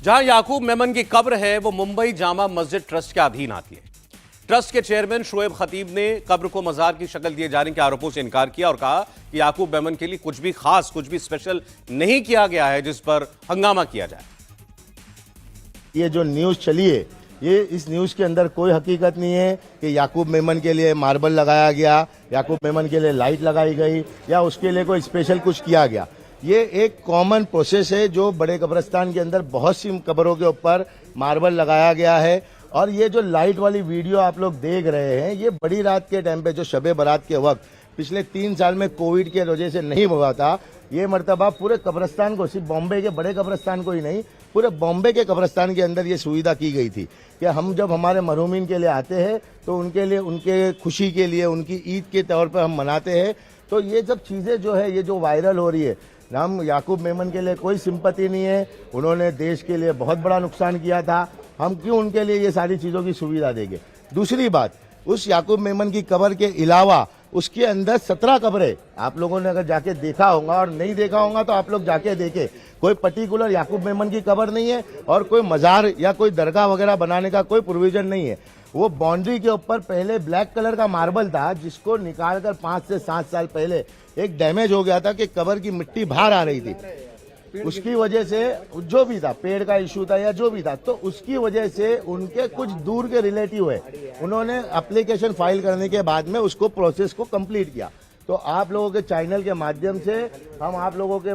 जहां याकूब मेमन की कब्र है वो मुंबई जामा मस्जिद ट्रस्ट के अधीन आती है। ट्रस्ट के चेयरमैन शोएब खतीब ने कब्र को मजार की शक्ल दिए जाने के आरोपों से इनकार किया और कहा कि याकूब मेमन के लिए कुछ भी खास, कुछ भी स्पेशल नहीं किया गया है जिस पर हंगामा किया जाए। ये जो न्यूज़ चली है, ये इस न्यूज़ के अंदर कोई हकीकत नहीं है कि याकूब मेमन के लिए मार्बल लगाया गया, याकूब मेमन के लिए लाइट लगाई गई या उसके लिए कोई स्पेशल कुछ किया गया। ये एक कॉमन प्रोसेस है जो बड़े कब्रिस्तान के अंदर बहुत सी कब्रों के ऊपर मार्बल लगाया गया है। और ये जो लाइट वाली वीडियो आप लोग देख रहे हैं, ये बड़ी रात के टाइम पे जो शबे बारात के वक्त पिछले 3 साल में कोविड के वजह से नहीं हुआ था, ये मर्तबा पूरे कब्रिस्तान को, सिर्फ बॉम्बे के बड़े कब्रिस्तान को ही नहीं, पूरे बॉम्बे के कब्रिस्तान के अंदर ये सुविधा की गई थी कि हम जब हमारे मरहूमीन के लिए आते हैं तो उनके लिए, उनके खुशी के लिए, उनकी ईद के तौर पर हम मनाते हैं। तो ये सब चीज़ें जो है, ये जो वायरल हो रही है, हम याकूब मेमन के लिए कोई सिंपैथी नहीं है। उन्होंने देश के लिए बहुत बड़ा नुकसान किया था, हम क्यों उनके लिए ये सारी चीज़ों की सुविधा देंगे। दूसरी बात, उस याकूब मेमन की कब्र के अलावा उसके अंदर 17 कब्रें, आप लोगों ने अगर जाके देखा होगा और नहीं देखा होगा तो आप लोग जाके देखें। कोई पर्टिकुलर याकूब मेमन की कब्र नहीं है और कोई मजार या कोई दरगाह वगैरह बनाने का कोई प्रोविजन नहीं है। वो बाउंड्री के ऊपर पहले ब्लैक कलर का मार्बल था जिसको निकालकर 5 से 7 साल पहले एक डैमेज हो गया था कि कब्र की मिट्टी बाहर आ रही थी। उसकी वजह से जो भी था, पेड़ का इशू था या जो भी था, तो उसकी वजह से उनके कुछ दूर के रिलेटिव है, उन्होंने एप्लीकेशन फाइल करने के बाद में उसको प्रोसेस को कंप्लीट किया। तो आप लोगों के चैनल के माध्यम से हम आप लोगों के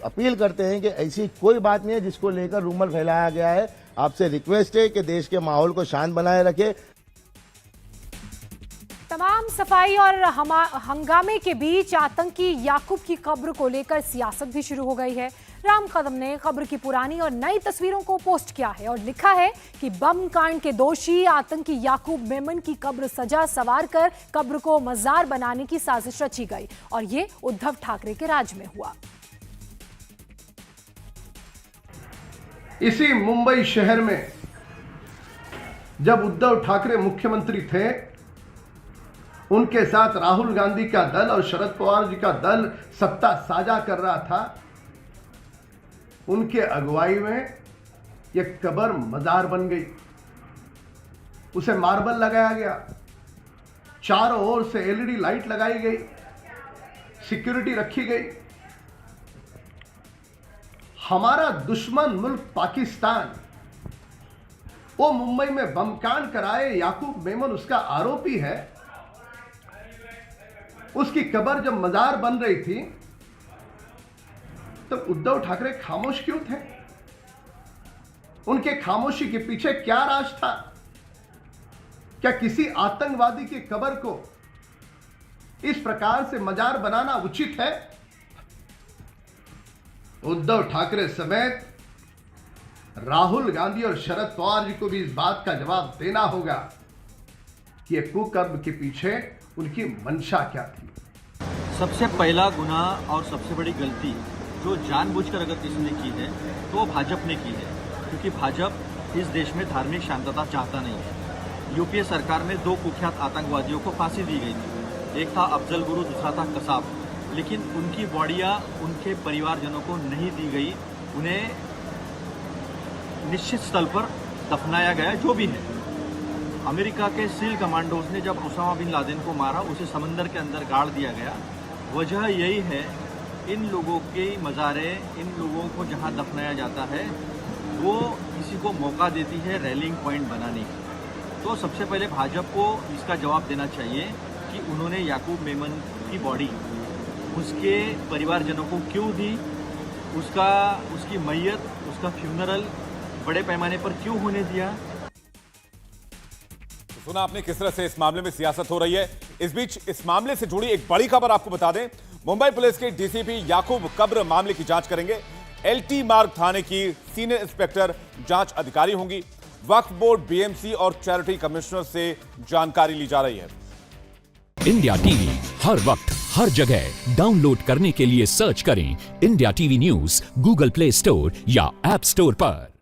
अपील करते हैं कि ऐसी कोई बात नहीं है जिसको लेकर रूमर फैलाया गया है। आपसे रिक्वेस्ट है कि देश के माहौल को शांत बनाए रखे। तमाम सफाई और हंगामे के बीच आतंकी याकूब की कब्र को लेकर सियासत भी शुरू हो गई है। राम कदम ने कब्र की पुरानी और नई तस्वीरों को पोस्ट किया है और लिखा है कि बम कांड के दोषी आतंकी याकूब मेमन की कब्र सजा सवार कर कब्र को मजार बनाने की साजिश रची गई और ये उद्धव ठाकरे के राज में हुआ। इसी मुंबई शहर में जब उद्धव ठाकरे मुख्यमंत्री थे, उनके साथ राहुल गांधी का दल और शरद पवार जी का दल सत्ता साझा कर रहा था, उनके अगुवाई में यह कब्र मजार बन गई। उसे मार्बल लगाया गया, चारों ओर से एलईडी लाइट लगाई गई, सिक्योरिटी रखी गई। हमारा दुश्मन मुल्क पाकिस्तान, वो मुंबई में बमकांड कराए, याकूब मेमन उसका आरोपी है। उसकी कब्र जब मजार बन रही थी तो उद्धव ठाकरे खामोश क्यों थे? उनके खामोशी के पीछे क्या राज था? क्या किसी आतंकवादी की कब्र को इस प्रकार से मजार बनाना उचित है? उद्धव ठाकरे समेत राहुल गांधी और शरद पवार जी को भी इस बात का जवाब देना होगा कि यह कुकर्म के पीछे उनकी मंशा क्या थी। सबसे पहला गुनाह और सबसे बड़ी गलती जो जानबूझकर अगर किसी ने की है तो वो भाजपा ने की है, क्योंकि भाजपा इस देश में धार्मिक शांतता चाहता नहीं है। यूपीए सरकार में 2 कुख्यात आतंकवादियों को फांसी दी गई थी, एक था अफजल गुरु, दूसरा था कसाब, लेकिन उनकी बॉडियां उनके परिवारजनों को नहीं दी गई। उन्हें निश्चित स्थल पर दफनाया गया। जो भी है, अमेरिका के सील कमांडोज ने जब ओसामा बिन लादेन को मारा, उसे समंदर के अंदर गाड़ दिया गया। वजह यही है, इन लोगों के मज़ारे, इन लोगों को जहां दफनाया जाता है वो किसी को मौका देती है रैलिंग पॉइंट बनाने की। तो सबसे पहले भाजपा को इसका जवाब देना चाहिए कि उन्होंने याकूब मेमन की बॉडी उसके परिवारजनों को क्यों दी, उसकी मैयत, उसका फ्यूनरल बड़े पैमाने पर क्यों होने दिया। सुना आपने किस तरह से इस मामले में सियासत हो रही है। इस बीच इस मामले से जुड़ी एक बड़ी खबर आपको बता दें, मुंबई पुलिस के डीसीपी याकूब कब्र मामले की जांच करेंगे। एलटी मार्ग थाने की सीनियर इंस्पेक्टर जांच अधिकारी होंगी। वक्फ बोर्ड, बीएमसी और चैरिटी कमिश्नर से जानकारी ली जा रही है। इंडिया टीवी हर वक्त हर जगह डाउनलोड करने के लिए सर्च करें India TV news Google play store या ऐप स्टोर पर।